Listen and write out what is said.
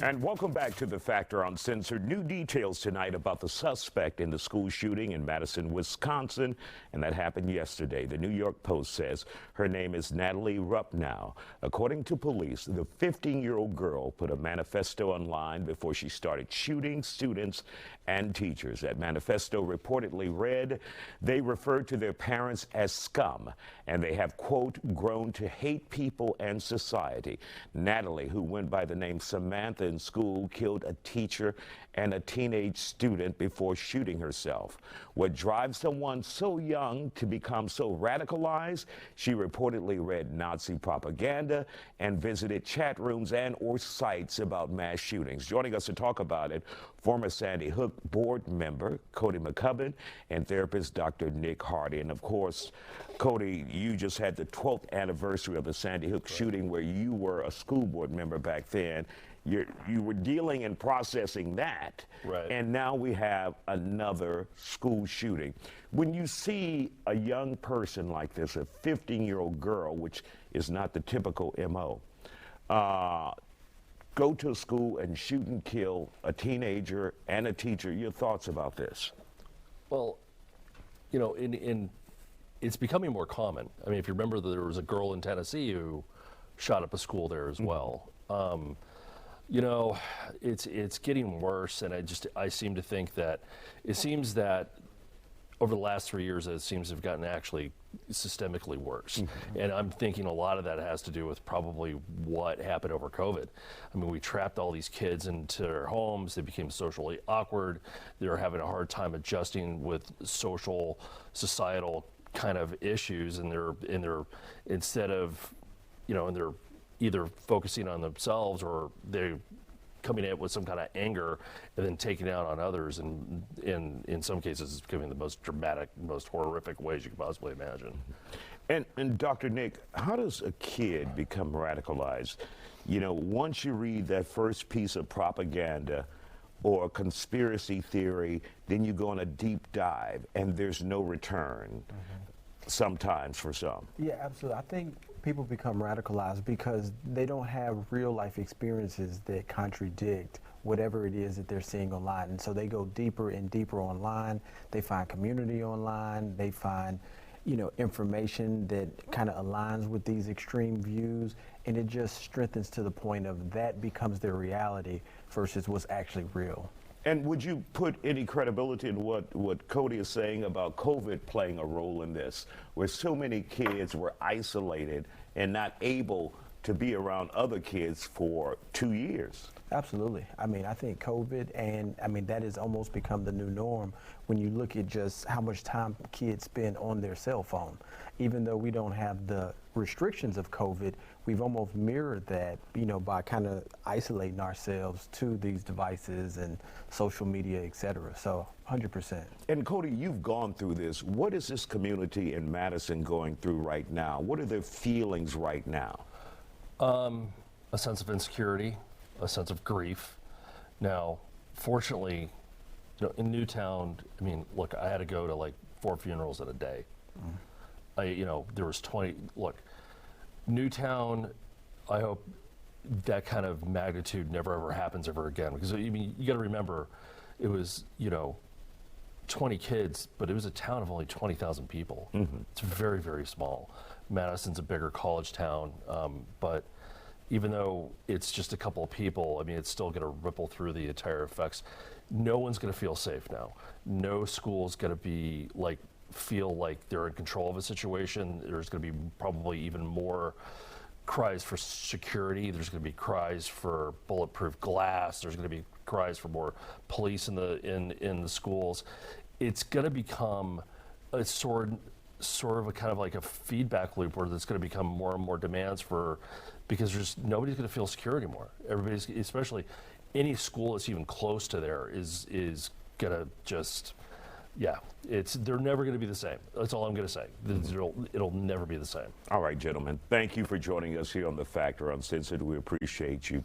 And welcome back to The Factor Uncensored. New details tonight about the suspect in the school shooting in Madison, Wisconsin, and that happened yesterday. The New York Post says her name is Natalie Runpow. According to police, the 15-year-old girl put a manifesto online before she started shooting students and teachers. That manifesto reportedly read, they referred to their parents as scum, and they have, quote, grown to hate people and society. Natalie, who went by the name Samantha in school, killed a teacher and a teenage student before shooting herself. What drives someone so young to become so radicalized? She reportedly read Nazi propaganda and visited chat rooms and or sites about mass shootings. Joining us to talk about it, former Sandy Hook board member Cody McCubbin and therapist Dr. Nick Hardy. And of course, Cody, you just had the 12th anniversary of the Sandy Hook shooting where you were a school board member back then. You were dealing and processing that, right. And now we have another school shooting. When you see a young person like this, a 15-year-old girl, which is not the typical MO, go to a school and shoot and kill a teenager and a teacher, your thoughts about this? Well, you know, it's becoming more common. I mean, if you remember, there was a girl in Tennessee who shot up a school there as well. You know, it's getting worse, and I seem to think that it seems that over the last 3 years, it seems to have gotten actually systemically worse. And I'm thinking a lot of that has to do with probably what happened over COVID. I mean, we trapped all these kids into their homes. They became socially awkward. They're having a hard time adjusting with social, societal kind of issues, and they're instead of, you know, and they're either focusing on themselves or they're coming in with some kind of anger and then taking it out on others, and in some cases it's becoming the most dramatic, most horrific ways you could possibly imagine. And Dr. Nick, how does a kid become radicalized? You know, once you read that first piece of propaganda or conspiracy theory, then you go on a deep dive and there's no return. Sometimes for some. Yeah, absolutely. I think people become radicalized because they don't have real life experiences that contradict whatever it is that they're seeing online. And so they go deeper and deeper online. They find community online. They find, you know, information that kind of aligns with these extreme views. And it just strengthens to the point of that becomes their reality versus what's actually real. And would you put any credibility in what Cody is saying about COVID playing a role in this, where so many kids were isolated and not able to be around other kids for 2 years? Absolutely. I mean, I think COVID, and I mean, that has almost become the new norm when you look at just how much time kids spend on their cell phone. Even though we don't have the restrictions of COVID, we've almost mirrored that, you know, by kind of isolating ourselves to these devices and social media, et cetera. So 100%. And Cody, you've gone through this. What is this community in Madison going through right now? What are their feelings right now? A sense of insecurity, a sense of grief. Now, fortunately, you know, in Newtown, I mean, look, I had to go to like 4 funerals in a day. You know, there was 20, look, Newtown, I hope that kind of magnitude never ever happens ever again, because I mean, you got to remember, it was, you know, 20 kids, but it was a town of only 20,000 people. It's very, very small. Madison's a bigger college town, but even though it's just a couple of people, I mean, it's still going to ripple through the entire effects. No one's going to feel safe now. No school's going to be like, feel like they're in control of a situation. There's going to be probably even more cries for security. There's going to be cries for bulletproof glass. There's going to be cries for more police in the schools. It's going to become a sort of a kind of like a feedback loop where there's going to become more and more demands for, because there's nobody's going to feel secure anymore. Everybody's, especially any school that's even close to there, is going to just, yeah, they're never going to be the same. That's all I'm going to say. It'll never be the same. All right, gentlemen. Thank you for joining us here on The Factor Uncensored. We appreciate you.